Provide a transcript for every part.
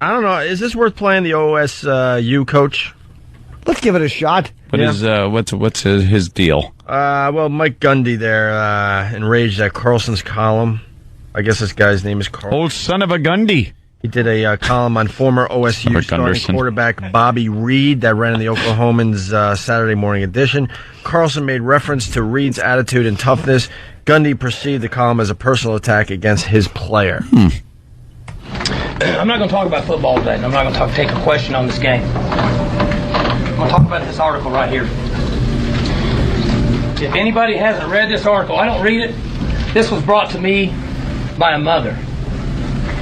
I don't know. Is this worth playing the OSU coach? Let's give it a shot. What's his deal? Well, Mike Gundy there enraged at Carlson's column. I guess this guy's name is Carl. Old son of a Gundy. He did a column on former OSU starting quarterback Bobby Reed that ran in the Oklahomans Saturday morning edition. Carlson made reference to Reed's attitude and toughness. Gundy perceived the column as a personal attack against his player. I'm not going to talk about football today, and I'm not going to take a question on this game. I'm going to talk about this article right here. If anybody hasn't read this article, I don't read it. This was brought to me by a mother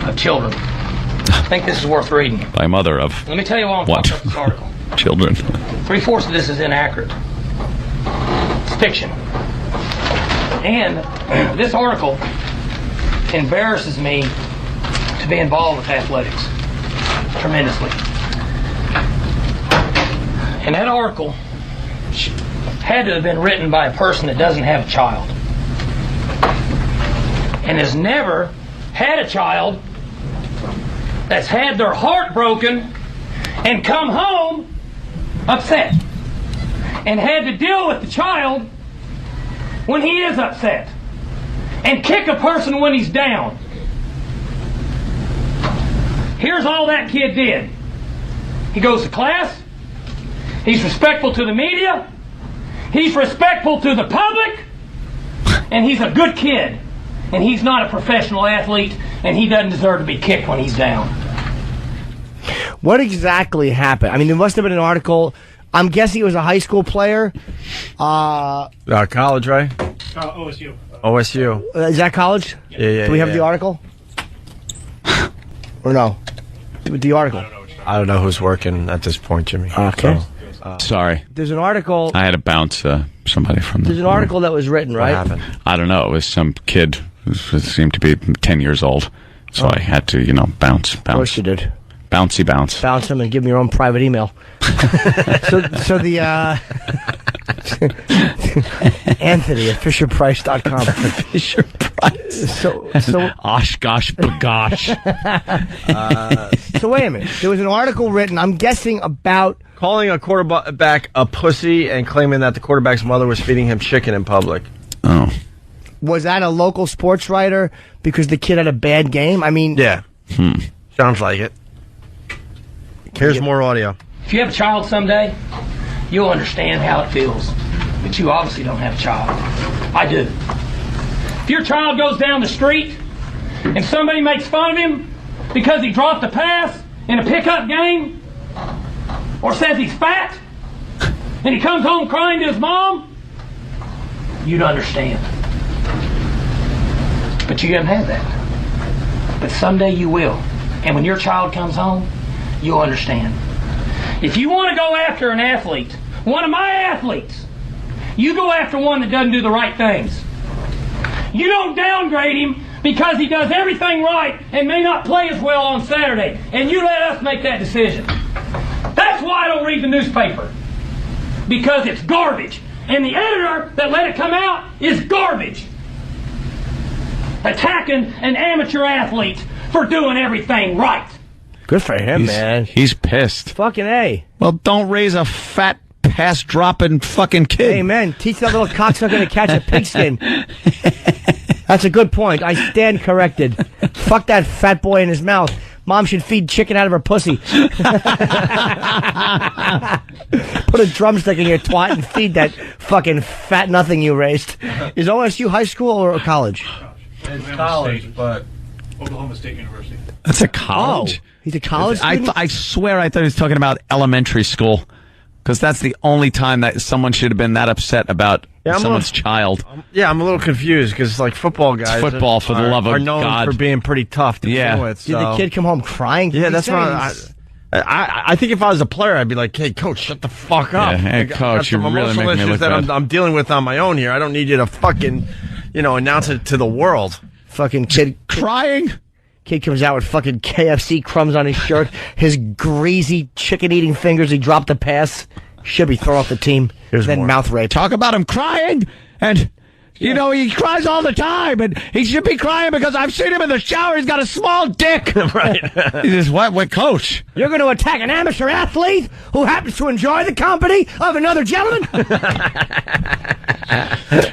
of children. I think this is worth reading. By mother of Let me tell you why I'm talking about this article. Children. 3/4 of this is inaccurate. It's fiction. And this article embarrasses me to be involved with athletics tremendously. And that article had to have been written by a person that doesn't have a child and has never had a child that's had their heart broken and come home upset and had to deal with the child when he is upset and kick a person when he's down. Here's all that kid did. He goes to class. He's respectful to the media. He's respectful to the public. And he's a good kid. And he's not a professional athlete. And he doesn't deserve to be kicked when he's down. What exactly happened? I mean, there must have been an article. I'm guessing it was a high school player. College, right? OSU. OSU. Is that college? Yeah. Do we have the article? Or no? The article. I don't know who's working at this point, Jimmy. Okay. So, Sorry. There's an article. I had to bounce somebody from There's an article that was written, right? what happened? I don't know. It was some kid who seemed to be 10 years old. So I had to, bounce. Of course you did. Bouncy bounce. Bounce him and give him your own private email. so the Anthony at FisherPrice.com. Fisher Price. So Osh gosh bagosh. so wait a minute. There was an article written, I'm guessing, about Calling a quarterback a pussy and claiming that the quarterback's mother was feeding him chicken in public. Oh. Was that a local sports writer because the kid had a bad game? I mean, Yeah. Sounds like it. Here's more audio. If you have a child someday, you'll understand how it feels. But you obviously don't have a child. I do. If your child goes down the street and somebody makes fun of him because he dropped a pass in a pickup game or says he's fat and he comes home crying to his mom, you'd understand. But you haven't had that. But someday you will. And when your child comes home, you'll understand. If you want to go after an athlete, one of my athletes, you go after one that doesn't do the right things. You don't downgrade him because he does everything right and may not play as well on Saturday. And you let us make that decision. That's why I don't read the newspaper. Because it's garbage. And the editor that let it come out is garbage. Attacking an amateur athlete for doing everything right. good for him, man. He's pissed. Fucking A. Well, don't raise a fat pass-dropping fucking kid. Amen. Teach that little cocksucker to catch a pigskin. That's a good point. I stand corrected. Fuck that fat boy in his mouth. Mom should feed chicken out of her pussy. Put a drumstick in your twat and feed that fucking fat nothing you raised. Is OSU high school or college? It's college, but Oklahoma State University. That's a college? Oh, he's a college student? I swear I thought he was talking about elementary school. Because that's the only time that someone should have been that upset about someone's child. I'm a little confused because like football guys, it's football for the love of are known God for being pretty tough to deal with. Did the kid come home crying? Yeah, that's what I think. If I was a player, I'd be like, "Hey, coach, shut the fuck up! Yeah, hey, coach, you're really making me look bad. I'm dealing with on my own here. I don't need you to fucking, announce it to the world." Fucking kid crying. Kid comes out with fucking KFC crumbs on his shirt. His greasy chicken-eating fingers. He dropped the pass. Should be thrown off the team. Here's then more. mouth rape. Talk about him crying and You know, he cries all the time, and he should be crying because I've seen him in the shower. He's got a small dick. Right. He says, what, coach? You're going to attack an amateur athlete who happens to enjoy the company of another gentleman?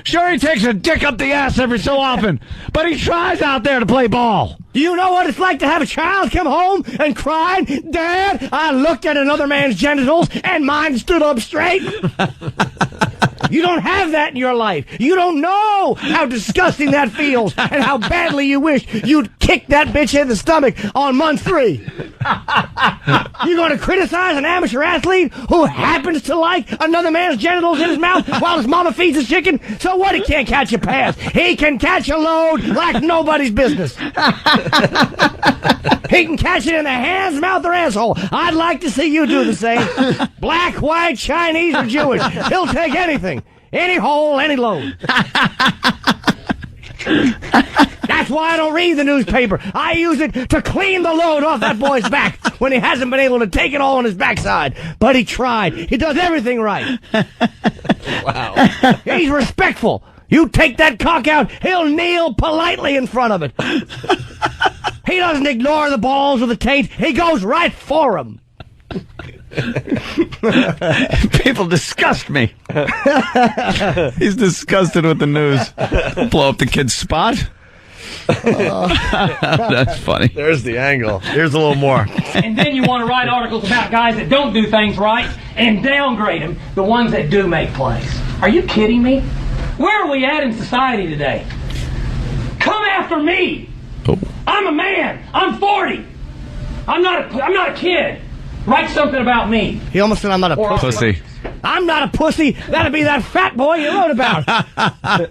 Sure, he takes a dick up the ass every so often, but he tries out there to play ball. Do you know what it's like to have a child come home and cry, Dad, I looked at another man's genitals and mine stood up straight? You don't have that in your life. You don't know how disgusting that feels and how badly you wish you'd kick that bitch in the stomach on month 3. You're going to criticize an amateur athlete who happens to like another man's genitals in his mouth while his mama feeds his chicken? So what? He can't catch a pass. He can catch a load like nobody's business. He can catch it in the hands, mouth, or asshole. I'd like to see you do the same. Black, white, Chinese, or Jewish. He'll take anything. Any hole, any load. That's why I don't read the newspaper. I use it to clean the load off that boy's back when he hasn't been able to take it all on his backside. But he tried. He does everything right. Wow. He's respectful. You take that cock out, he'll kneel politely in front of it. He doesn't ignore the balls or the taint. He goes right for them. People disgust me. He's disgusted with the news. Blow up the kid's spot. That's funny. There's the angle. Here's a little more. And then you want to write articles about guys that don't do things right and downgrade them, the ones that do make plays. Are you kidding me? Where are we at in society today? Come after me. Oh. I'm a man. I'm 40. I'm not a kid. Write something about me. He almost said I'm not a pussy. I'm not a pussy. That'd be that fat boy you wrote about.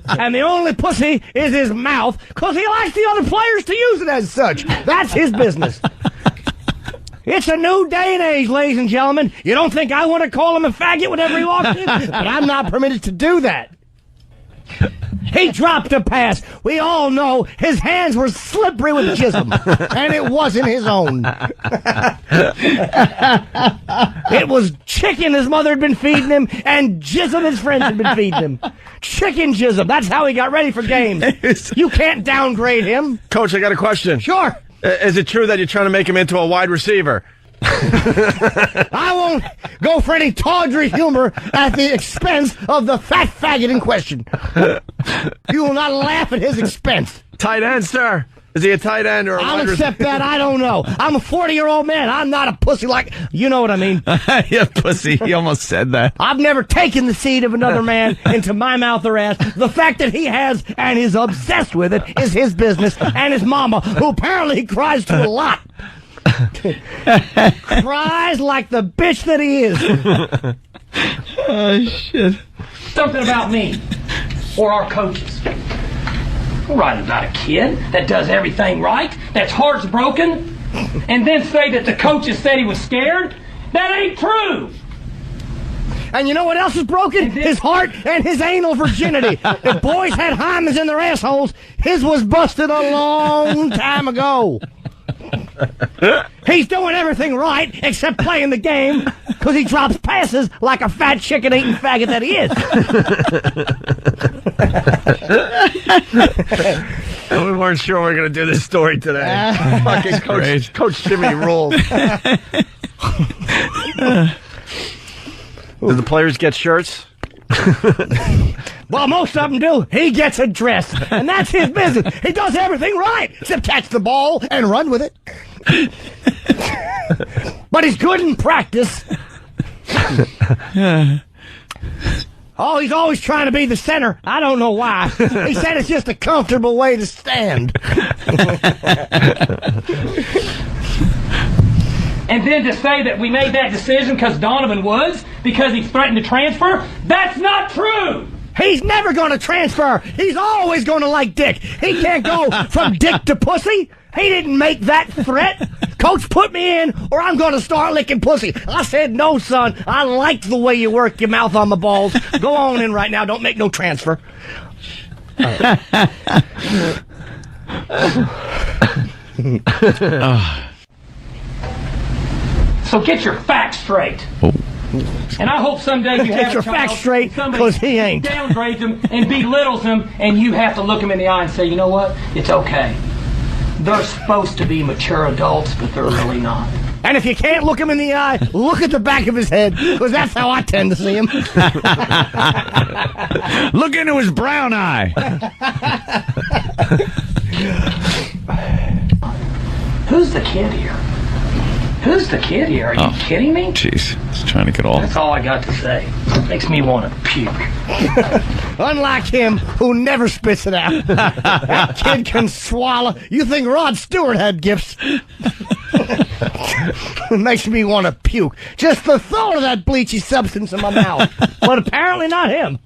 And the only pussy is his mouth, because he likes the other players to use it as such. That's his business. It's a new day and age, ladies and gentlemen. You don't think I want to call him a faggot whenever he walks in? But I'm not permitted to do that. He dropped a pass. We all know his hands were slippery with jism, and it wasn't his own. It was chicken his mother had been feeding him, and jism his friends had been feeding him. Chicken jism. That's how he got ready for games. You can't downgrade him. Coach, I got a question. Sure. Is it true that you're trying to make him into a wide receiver? I won't go for any tawdry humor at the expense of the fat faggot in question. You will not laugh at his expense. Tight end, sir. Is he a tight end or a I'll wide accept that. I don't know. I'm a 40-year-old man. I'm not a pussy like... You know what I mean. Yeah, pussy. He almost said that. I've never taken the seed of another man into my mouth or ass. The fact that he has and is obsessed with it is his business, and his mama, who apparently cries to a lot. Cries like the bitch that he is. Oh, shit. Something about me or our coaches. We'll write about a kid that does everything right, that's heart's broken, and then say that the coaches said he was scared. That ain't true. And you know what else is broken? His heart and his anal virginity. If boys had hymens in their assholes, his was busted a long time ago. He's doing everything right except playing the game, because he drops passes like a fat chicken-eating faggot that he is. We weren't sure we were going to do this story today. Fucking Coach Jimmy rules. Do the players get shirts? Well, most of them do. He gets a dress, and that's his business. He does everything right, except catch the ball and run with it. But he's good in practice. Oh, he's always trying to be the center. I don't know why. He said it's just a comfortable way to stand. And then to say that we made that decision because Donovan Woods, because he threatened to transfer, that's not true. He's never going to transfer. He's always going to like dick. He can't go from dick to pussy. He didn't make that threat. Coach, put me in, or I'm going to start licking pussy. I said, no, son. I like the way you work your mouth on the balls. Go on in right now. Don't make no transfer. So get your facts straight. And I hope someday you have Get your a child, facts straight, somebody 'cause he ain't. downgrades him and belittles him, and you have to look him in the eye and say, you know what? It's okay. They're supposed to be mature adults, but they're really not. And if you can't look him in the eye, look at the back of his head, because that's how I tend to see him. Look into his brown eye. Who's the kid here? Who's the kid here? Are you kidding me? Jeez, he's trying to get all. That's all I got to say. Makes me want to puke. Unlike him, who never spits it out. That kid can swallow. You think Rod Stewart had gifts? It makes me want to puke. Just the thought of that bleachy substance in my mouth. But apparently not him.